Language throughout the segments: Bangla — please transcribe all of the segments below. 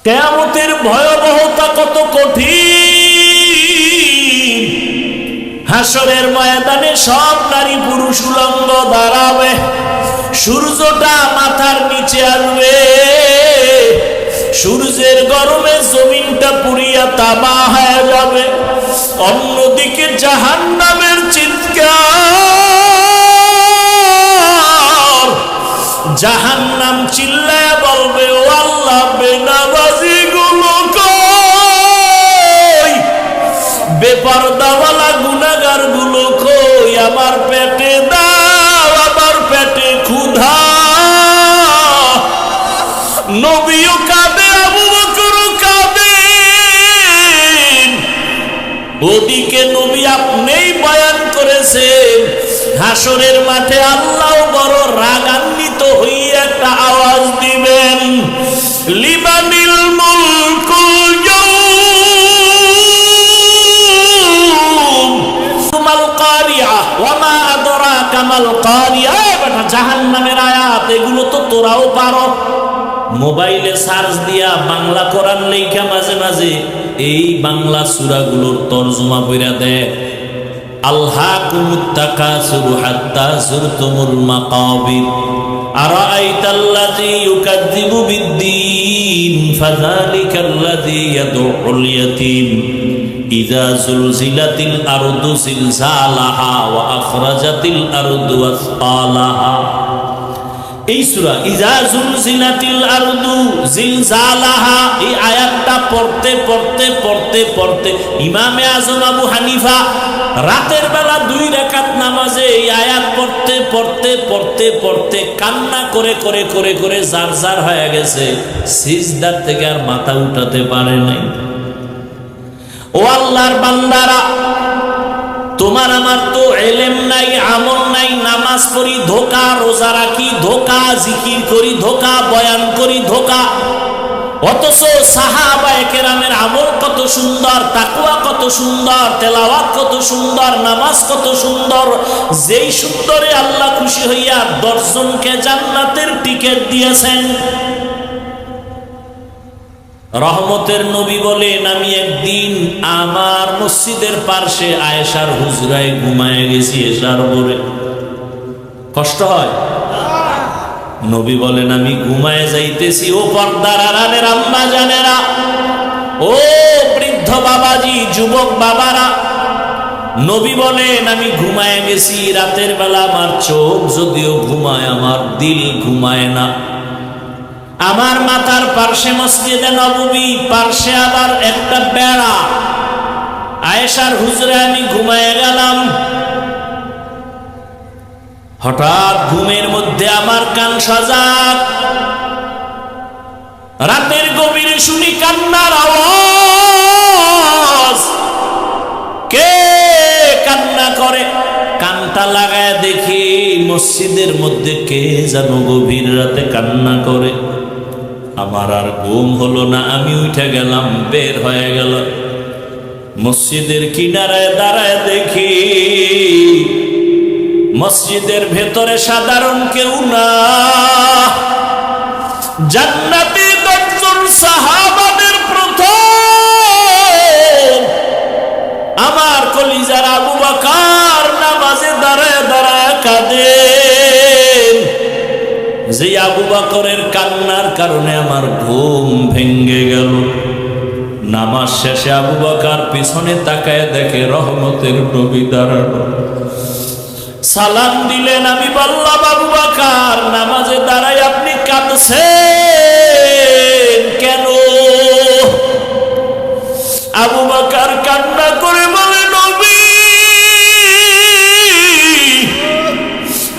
কিয়ামতের ভয়াবহতা কত কঠিন। হাসরের ময়দানে সব নারী পুরুষ উলঙ্গ দাঁড়াবে, সূর্যটা মাথার নিচে আসবে, সূর্যের গরমে জমিনটা পুড়িয়া তামা হয়ে যাবে। অন্যদিকে জাহান্নামের চিৎকার, জাহান্নাম চিল্লায়া বলবে, ও আল্লাহ, বেনামাজি গুলো কই, বেপরদাওয়ালা গুনাহগার গুলো কই, আমার পেটে দাও, আমার পেটে ক্ষুধা। নবীও কাঁদে, আবু বকরও কাঁদেন। ওদিকে নবী আপনিই বয়ান করেছেন, হাসরের মাঠে আল্লাহ বড় রাগান্বিত হয়ে একটা আওয়াজ দিবেন, লিমানিল মুলকুল ইয়াউম মাল কারিয়া ওয়া মা আদরাকা মাল কারিয়া। বেটা জাহান্নামের আয়াত এগুলো তো তোরাও পারো। মোবাইলে সার্চ দিয়া বাংলা কোরআন লেখা মাঝে মাঝে এই বাংলা সূরাগুলোর তরজমা কইরা দেয়। আলহাকুমুত তাকাসুরু হাত্তা যুরতুমুল মাকাবির আরাআইতাল্লাযী ইউকাযযিবু বিদ্দীন ফাযালিকাল্লাযী ইয়াদউল ইয়াতীম ইযা যুলজিলাতিল আরদু জিলজালাহা ওয়া আখরাজাতিল আরদু আসকালাহা। এই সূরা ইযা যুলজিলাতিল আরদু জিলজালাহা, এই আয়াতটা পড়তে পড়তে পড়তে পড়তে ইমামে আযম আবু হানিফা রাতের বেলা 2 রাকাত নামাজে এই আয়াত পড়তে পড়তে পড়তে পড়তে কান্না করে করে করে করে জারজার হয়ে গেছে, সিজদার থেকে আর মাথা উঠাতে পারে নাই। ও আল্লাহর বান্দারা, তোমার আমার তো ইলম নাই, আমল নাই, নামাজ পড়ি ধোঁকা, রোজা রাখি ধোঁকা, জিকির করি ধোঁকা, বয়ান করি ধোঁকা। অথচ সাহাবায়ে কেরামের আমল কত সুন্দর, তাকওয়া কত সুন্দর, তেলাওয়াত কত সুন্দর, নামাজ কত সুন্দর। যেই সুন্দরে আল্লাহ খুশি হইয়া 10 জনকে জান্নাতের টিকিট দিয়েছেন। রহমতের নবী বলেন, আমি একদিন আমার মসজিদের পাশে আয়েশার হুজরায় ঘুমায় গেছি এশার পরে। কষ্ট হয়? নবী বলেন, আমি ঘুমায় যাইতেছি, ও পর্দার আড়ালের আম্মা জানেরা, ও বৃদ্ধ বাবাজি, যুবক বাবারা, নবী বলেন আমি ঘুমায় গেছি। রাতের বেলা আমার চোখ যদিও ঘুমায়, আমার দিল ঘুমায় না। আমার মাথার পার্শ্বে মসজিদে নববী, পার্শ্বে আবার একটা বেড়া। আয়েশার হুজরে আমি ঘুমায় গেলাম। হঠাৎ ঘুমের মধ্যে আমার কান সজাগ, রাতের গভীরে শুনি কান্নার আওয়াজ। কে কান্না করে? কানটা লাগায় দেখি মসজিদের মধ্যে কে যেন গভীর রাতে কান্না করে। আমার আর ঘুম হলো না, আমি উঠে গেলাম, বের হয়ে গেল। মসজিদের কিনারায় দাঁড়ায় দেখি মসজিদের ভেতরে সাধারণ কেউ না, জান্নাতি 10 জন সাহাবাদের প্রথম আমার কলিজার আবু বকর নামাজে দাঁড়ায় দাঁড়ায় কাঁদেন। যে আবু বকরের কান্নার কারণে আমার ঘুম ভেঙে গেল। নামাজ শেষে আবু বকর পিছনে তাকায় দেখে রহমতের নবী দাঁড়ানো। সালাম দিলেন। আমি বললাম, আবু বকর, নামাজে দাঁড়ায় আপনি কাঁদছেন কেন? আবু বকর কান্না করে বলে, নবী,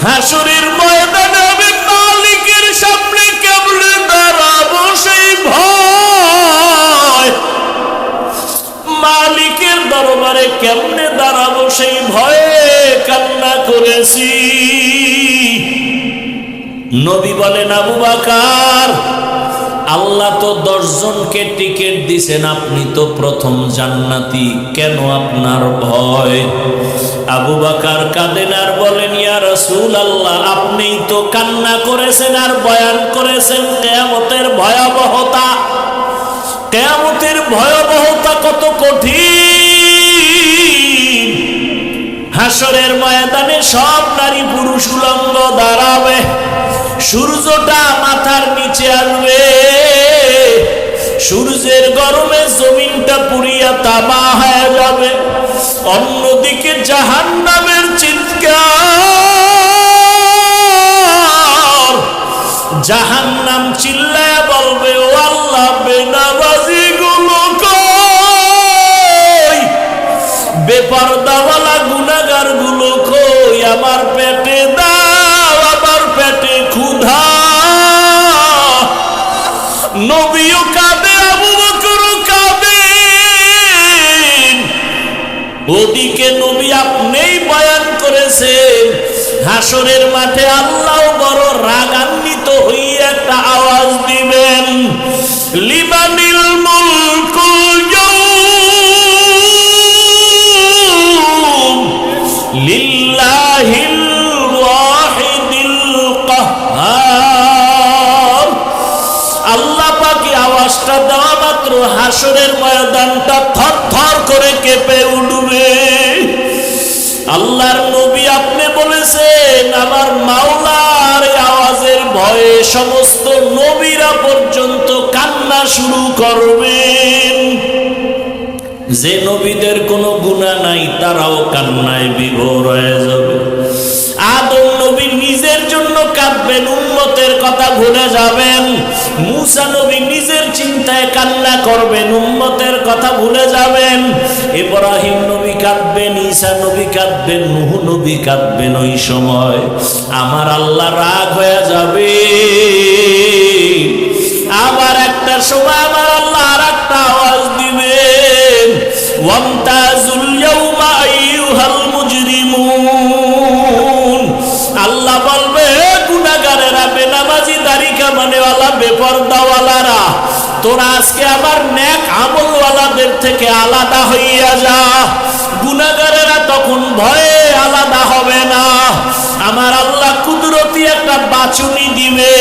হাসরের ময়দানে আমি মালিকের সামনে কেমনে দাঁড়াবো সেই ভয়, মালিকের দরবারে কেমনে দাঁড়াবো সেই ভয়ে কান্না করেছি। নবী বলেন, আবু বকর, আল্লাহ তো 10 জনকে টিকিট দিছেন, আপনি তো প্রথম জান্নাতি, কেন আপনার ভয়? আবু বকর কাঁদেন আর বলেন, ইয়া রাসূলুল্লাহ, আপনিই তো কান্না করেছেন আর বয়ান করেছেন কিয়ামতের ভয়াবহতা। কিয়ামতের ভয়াবহতা কত কঠিন। হাসরের ময়দানে সব নারী পুরুষ উলঙ্গ দাঁড়াবে, সূর্যটা মাথার নিচে আসবে, সূর্যের গরমে জমিনটা পুড়িয়া তামা হয়ে যাবে। অন্যদিকে জাহান্নামের চিৎকার, জাহান্নাম চিল্লায়া বলবে, ও আল্লাহ, বেনামাজি গুলো কই, বেপরদাওয়ালা গুনাহগার গুলো কই, আমার পেটে দাও, আমার পেটে ক্ষুধা। নবীও কাঁদে, আবু বকরও কাঁদেন। ওদিকে নবী আপনিই বয়ান করেছেন, হাসরের মাঠে আল্লাহ বড় রাগান্বিত হয়ে একটা আওয়াজ দিবেন, লিমানিল মুলকুল ইয়াউম লিল্লাহিল ওয়াহিদিল কাহ্হার। আল্লাহ পাকি আওয়াজটা দেওয়া মাত্র হাসরের ময়দানটা থরথর করে কেঁপে উঠবে। আল্লাহর নবী আপনি বলেছেন, আমার মাওলার আওয়াজের ভয়ে সমস্ত নবীরা পর্যন্ত কান্না শুরু করবেন। যে নবীদের কোনো গুনাহ নাই তারাও কান্নায় বিভোর হয়ে যাবে। আদম নবী নিজের জন্য কাঁদবেন, উম্মতের কথা ভুলে যাবেন। মূসা নবী নিজের চিন্তায় কান্না করবেন, উম্মতের কথা ভুলে যাবেন। ইব্রাহিম নবী কাঁদবেন, ঈসা নবী কাঁদবেন, নূহ নবী কাঁদবেন। ওই সময় আমার আল্লাহ রাগ হয়ে যাবে। আবার একটা সময় আমার আল্লাহ আর একটা আওয়াজ দিবেন, ওয়ামতাজুল ইয়াউমা আইয়ুহাল মুজরিমুন। আল্লাহ বলবে, গুনাহগারেরা, বেনামাজি, দাড়ি কামানেওয়ালা, বেপরদাওয়ালারা, তোরা আজকে আমার নেক আমলওয়ালাদের থেকে আলাদা হইয়া যা। গুনাহগারেরা তখন ভয়ে আলাদা হবে না। আমার আল্লাহ কুদরতি একটা বাচুনি দিবে।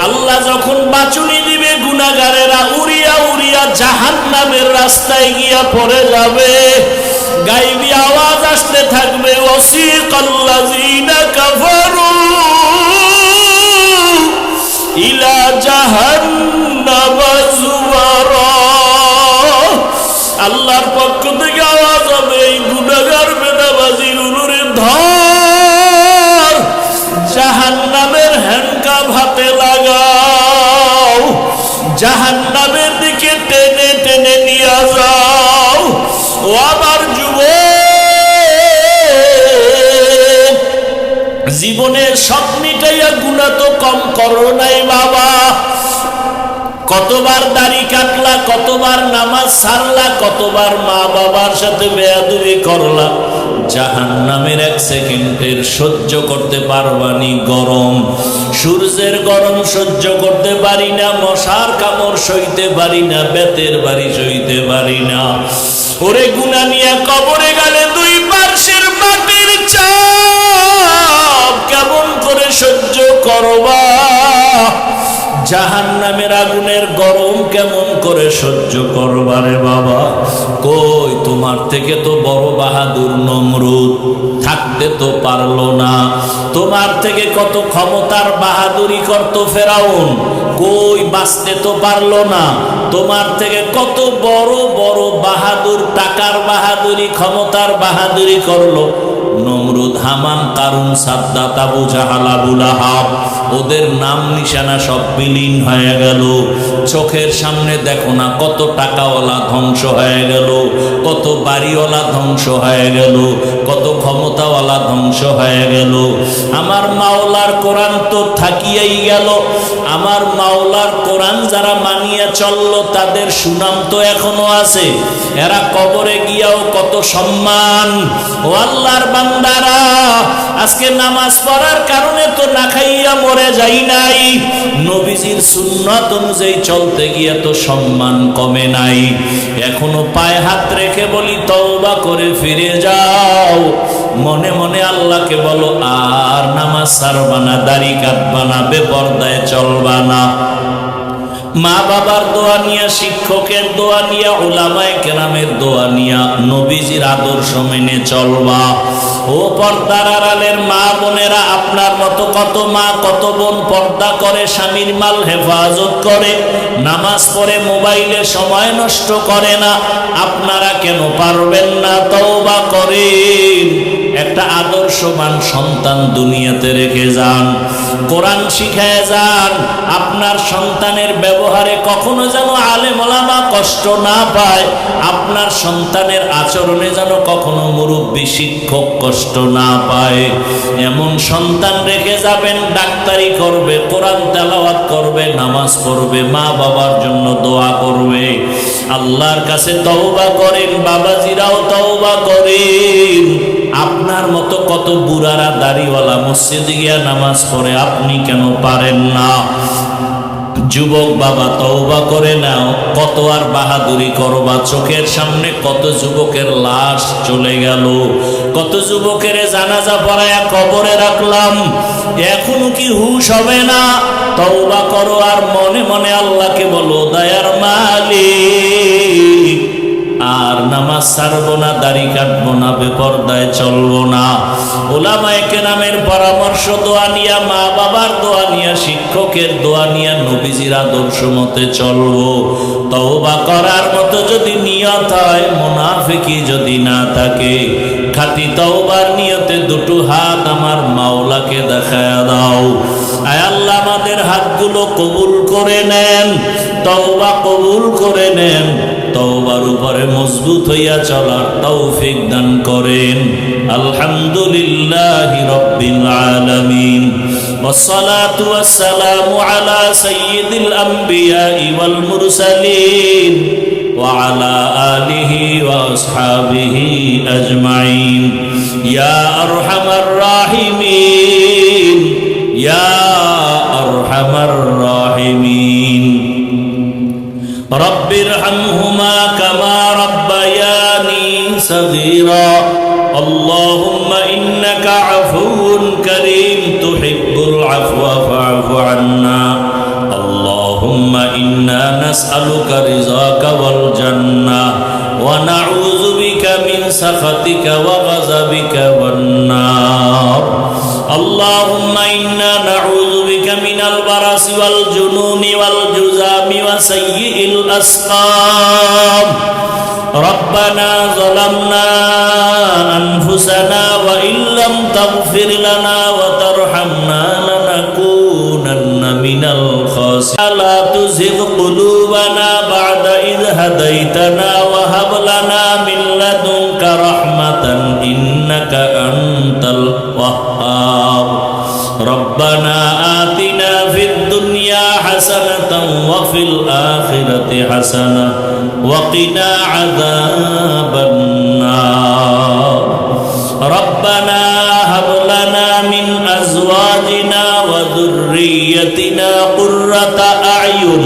আল্লাহ যখন বাচুনি দিবে, গুনাহগারেরা উড়িয়া উড়িয়া জাহান্নামের রাস্তায় গিয়া পড়ে যাবে। গায়বী আওয়াজ আসতে থাকবে, ওয়াসিকাল্লাযীনা কাফারু ইলা জাহান্নামা যুমারা। আল্লাহর পক্ষ থেকে আওয়াজ হবে, এই গুনাহগার বেনামাজিগুলোর ধর, জাহান্নামের হ্যান্ডকাপ হাতে লাগাও, জাহান্নামের দিকে টেনে টেনে নিয়ে যাও। ও আমার যুবক, জীবনের সব মিটাইয়া গুনাহ তো কম করো নাই বাবা। কতবার দাড়ি কাটলা, কতবার নামাজ ছাড়লা, কতবার মা বাবার সাথে বেয়াদবি করলা। জাহান্নামের এক সেকেন্ডের সহ্য করতে পারবানি গরম, সূর্যের গরম সহ্য করতে পারি না, মশার কামড় সইতে পারি না, বেতের বাড়ি সইতে পারি না। ওরে গুনাহ নিয়ে কবরে গেলে দুই পার্শ্বের মাটির চাপ কেমন করে সহ্য করবা? জাহান্নামের আগুনের গরম কেমন করে সহ্য করবারে বাবা? কই, তোমার থেকে তো বড় বাহাদুর নমরুদ থাকতে তো পারলো না। তোমার থেকে কত ক্ষমতার বাহাদুরি করত ফেরাউন, কই বাঁচতে তো পারলো না। তোমার থেকে কত বড় বড় বাহাদুর, টাকার বাহাদুরি, ক্ষমতার বাহাদুরি করলো নমরুদ, হামান, কারুন, সাদ্দাত, আবু জাহাল, আবু লাহাব। ওদের নাম নিশানা সব বিলীন হয়ে গেল। চোখের সামনে দেখো না কত টাকাওয়ালা ধ্বংস হয়ে গেল, কত বাড়িওয়ালা ধ্বংস হয়ে গেল, কত ক্ষমতাওয়ালা ধ্বংস হয়ে গেল। আমার মাওলার কোরআন তো থাকিয়াই গেল। আমার মাওলার কোরআন যারা মানিয়া চললো তাদের সুনাম তো এখনো আছে। এরা কবরে গিয়াও কত সম্মান। ও আল্লাহর বান্দারা, আজকে নামাজ পড়ার কারণে তো না খাইয়া মরে যাই নাই, নবীজির সুন্নাত অনুযায়ী চলতে গিয়ে তো সম্মান কমে নাই। এখনো পায়ে হাত রেখে বলি, তওবা করে ফিরে যাও। মনে মনে আল্লাহকে বলো, আর নামাজ ছাড়বা না, দাড়ি কাটবা না, বেপরদায় চলবা না। মা বাবার দোয়া নিয়া, শিক্ষকের দোয়া নিয়া, উলামায়ে কেরামের দোয়া নিয়া নবীজির আদর্শ মেনে চলবা। ও পর্দার আড়ালের মা বোনেরা, আপনার মতো কত মা কত বোন পর্দা করে, স্বামীর মাল হেফাজত করে, নামাজ পড়ে, মোবাইলে সময় নষ্ট করে না। আপনারা কেন পারবেন না? তওবা করেন, একটা আদর্শবান সন্তান দুনিয়াতে রেখে যান, কোরআন শিখায় যান। আপনার সন্তানের ব্যবহারে কখনো যেন আলেম ওলামা কষ্ট না পায়, আপনার সন্তানের আচরণে যেন কখনো মুরব্বী শিক্ষক কষ্ট না পায়। এমন সন্তান রেখে যাবেন, ডাক্তারি করবে, কোরআন তেলাওয়াত করবে, নামাজ পড়বে, মা বাবার জন্য দোয়া করবে। আল্লাহর কাছে তওবা করেন, বাবাজিরাও তওবা করেন। আপনার মতো কত বুড়ারা দাড়িওয়ালা মসজিদে গিয়া নামাজ পড়ে, আপনি কেন পারেন না? যুবক বাবা, তওবা করে নাও। কত আর বাহাদুরি করবা? চোখের সামনে কত যুবকের লাশ চলে গেল, কত যুবকের জানাজা পড়ায়া কবরে রাখলাম, এখনো কি হুঁশ হবে না? তওবা করো আর মনে মনে আল্লাহকে বলো, দয়ার মালিক, আর নামাজ ছাড়বো না, দাড়ি কাটবো না, বেপরদায় চলবো না। উলামায়ে কেরামের পরামর্শ দোয়া নিয়া, মা বাবার দোয়া নিয়া, শিক্ষকের দোয়া নিয়া নবীজির আদর্শ মতে চলবো। তওবা করার মতো যদি নিয়ত হয়, মুনাফিকি যদি না থাকে, খাঁটি তওবার নিয়তে দুটো হাত আমার মাওলাকে দেখায়া দাও। আয় আল্লাহ, আমাদের হাতগুলো কবুল করে নেন, তওবা কবুল করে নেন, তওবার উপরে মজবুত হইয়া চলার তৌফিক দান করেন। আলহামদুলিল্লাহি রাব্বিল আলামিন, ওয়াসসালাতু ওয়াসসালামু আলা সাইয়্যিদিল আমবিয়াই ওয়াল মুরসালিন ওয়া আলা আলিহি ওয়া আসহাবিহি আজমাইন। ইয়া আরহামার রাহিমিন, ইয়া আরহামার রাহিমিন। رب ارحمهما كما ربياني صغيرا اللهم إنك عفو كريم تحب العفو فاعف عنا اللهم إنا نسألك رضاك والجنة ونعوذ بك من سخطك وغضبك والنار اللهم إنا نعوذ بك من البرص والجنون والجذام وسيء الأسقام ربنا ظلمنا أنفسنا وإن لم تغفر لنا وترحمنا لنكونن من الخاسرين لا تزغ قلوبنا بعد إذ هديتنا وهب لنا من لدنك رحمة إنك أنت الوهاب ربنا آتنا في الدنيا حسنة وفي الآخرة حسنة وقنا عذاب النار ربنا هب لنا من أزواجنا وذريتنا قرة أعين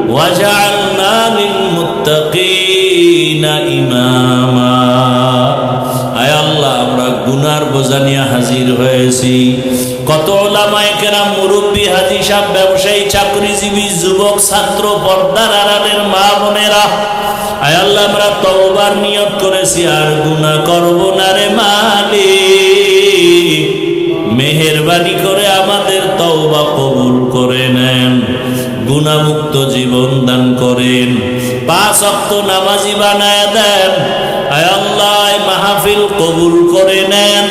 واجعلنا للمتقين إماما আয় আল্লাহ, আমরা গুনার বোঝা নিয়ে হাজির হয়েছি। কত উলামায়ে কেরাম, মুরব্বী, হাজী সাহেব, ব্যবসায়ী, চাকরিজীবী, যুবক, ছাত্র, পর্দার আড়ালের মা বোনেরা, আয় আল্লাহ, আমরা তওবার নিয়ত করেছি, আর গুনাহ করব না রে মালিক। মেহেরবানি করে আমাদের তওবা কবুল করে নেন, গুনাহমুক্ত জীবন দান করেন, 5 ওয়াক্ত নামাজি বানায় দেন। আয় আল্লাহ, মাহফিল কবুল করে নেন,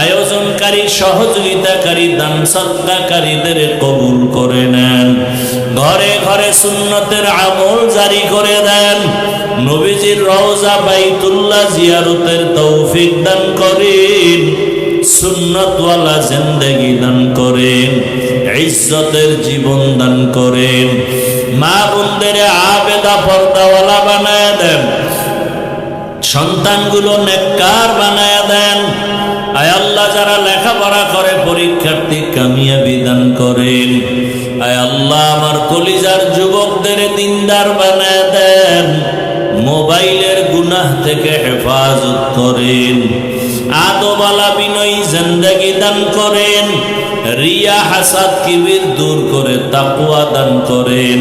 আয়োজনকারী, সহযোগিতাকারী, দান সদকাকারীদের কবুল করে নেন, ঘরে ঘরে সুন্নতের আমল জারি করে দেন, নবীজির রওজা বাইতুল্লাহ জিয়ারতের তৌফিক দান করেন, সুন্নতওয়ালা জিন্দেগি দান করেন, ইজ্জতের জীবন দান করেন, মা বোনদের আবেদা পর্দাওয়ালা বানায় দেন, সন্তানগুলো নেককার বানায় দেন। আয় আল্লাহ, যারা লেখাপড়া করে পরীক্ষার্থী কামিয়াবি দান করেন। আয় আল্লাহ, আমার কলিজার যুবকদের দিনদার বানায় দেন, মোবাইলের গুনাহ থেকে হেফাজত করেন, আদবালা বিনয়ী জিন্দেগি দান করেন, রিয়া হাসাদ কিবির দূর করে তাকওয়া দান করেন,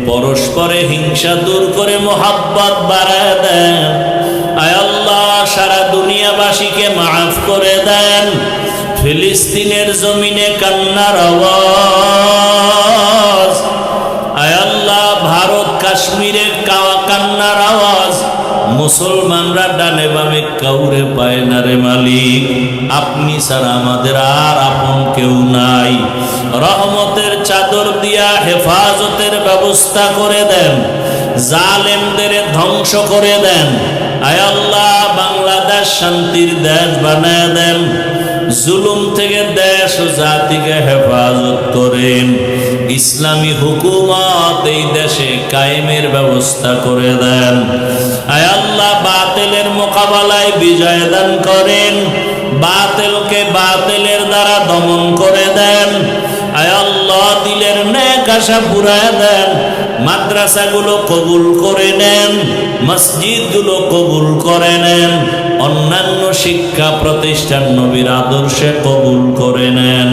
পরস্পরে হিংসা দূর করে মোহাব্বত বাড়ায় দেন। আয় আল্লাহ, সারা দুনিয়াবাসীকে মাফ করে দেন। ফিলিস্তিনের জমিনে কান্নার আওয়াজ, আয় আল্লাহ, ভারত কাশ্মীরে কান্নার আওয়াজ, মুসলমানরা ডানে বামে কাউরে পায় না রে মালিক। আপনি ছাড়া আমাদের আর আপন কেউ নাই। রহমতের চাদর দিয়া হেফাজতের ব্যবস্থা করে দেন, জালেমদের ধ্বংস করে দেন। আয় আল্লাহ, বাংলাদেশ শান্তির দেশ বানায় দেন। জুলুম থেকে দেশ ও জাতিকে হেফাজত করেন। ইসলামী হুকুমত এই দেশে কায়েমের ব্যবস্থা করে দেন। আয় আল্লাহ, বাতিলের মোকাবেলায় বিজয় দান করেন, বাতিলকে বাতিলের দ্বারা দমন করে দেন। আয় আল্লাহ, দিলের নেক আশা পুরায় দেন। মাদ্রাসাগুলো কবুল করে নেন, মসজিদগুলো কবুল করে নেন, অন্যান্য শিক্ষা প্রতিষ্ঠান নবীর আদর্শে কবুল করে নেন।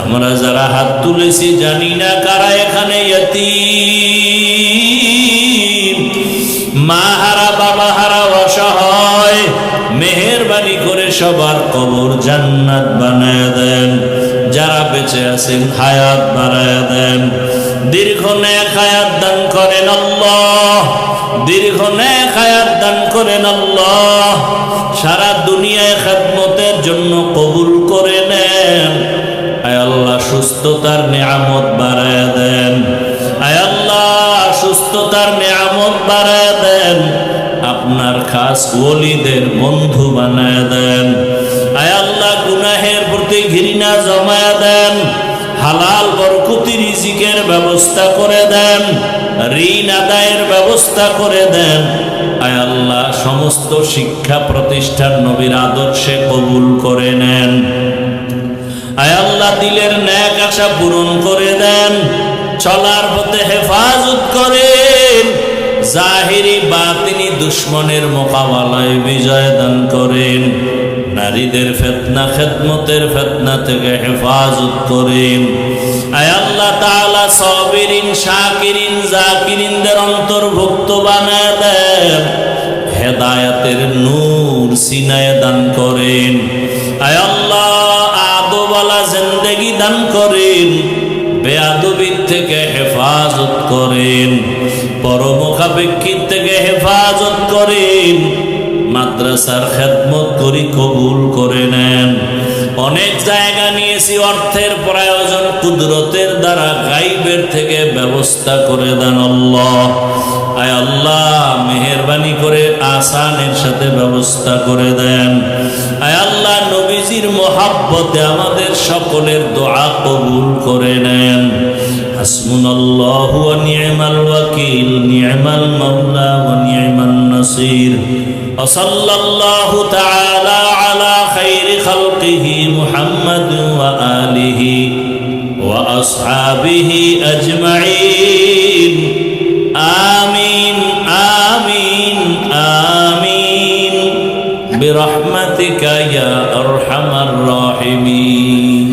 আমরা যারা হাত তুলেছি জানি না কারা এখানে ইয়তীম, মা হারা বাবা হারা অসহায়। মেহেরবানি করে সবার কবর জান্নাত বানায় দেন। যারা বেঁচে আছেন হায়াত বাড়ায় দেন। দীর্ঘ নেক হায়াত দান করেন আল্লাহ, দীর্ঘ নেক হায়াত দান করেন আল্লাহ। সারা দুনিয়ায় খেদমতের জন্য কবুল করে নেন। আয় আল্লাহ, সুস্থতার নিয়ামত বাড়ায় দেন। আয় আল্লাহ, সুস্থতার নিয়ামত বাড়ায় দেন। আপনার খাস ওলিদের বন্ধু বানায় দেন। আয় আল্লাহ, গুনাহের প্রতি ঘৃণা জমায় দেন। হালাল বরকতি রিজিকের ব্যবস্থা করে দেন, ঋণ আদায়ের ব্যবস্থা করে দেন। আয় আল্লাহ, সমস্ত শিক্ষা প্রতিষ্ঠান নবীর আদর্শে কবুল করে নেন। আয় আল্লাহ, দিলের ন্যাক আশা পূরণ করে দেন। চলার পথে হেফাজত করেন। জাহিরি বাতিনি দুশ্মনের মোকাবেলায় বিজয় দান করেন। নারীদের ফিতনা খেদমতের ফিতনা থেকে হেফাজত করেন। আয় আল্লাহ তাআলা, সাবিরিন শাকিরিন জাকিরিনদের অন্তর্ভুক্ত বানায় দেন। হেদায়েতের নূর সিনায় দান করেন। আয় আল্লাহ, আদবওয়ালা জিন্দেগি দান করেন। বেয়াদবির থেকে হেফাজত করেন। পরমুখাপেক্ষির থেকে হেফাজত করেন। মাদ্রাসার খেদমত করি কবুল করে নেন। অনেক জায়গা নিয়েছি, অর্থের প্রয়োজন কুদরতের দ্বারা গাইবের থেকে ব্যবস্থা করে দেন আল্লাহ। আয় আল্লাহ, মেহেরবানি করে আসানের সাথে ব্যবস্থা করে দেন। আয় আল্লাহ, নবীজির মোহাব্বতে আমাদের সকলের দোয়া কবুল করে নেন। হাসবুনাল্লাহু ওয়া নি'মাল ওয়াকিল, নি'মাল মাওলা ওয়া নি'মান নাসির। ওয়া সাল্লাল্লাহু তাআলা আলা খাইরি খালকিহি মুহাম্মাদ ওয়া আলিহি ওয়া আসহাবিহি আজমাইন। আমিন আমিন আমিন বিরহমাতিকা ইয়া আরহামার রাহিমিন।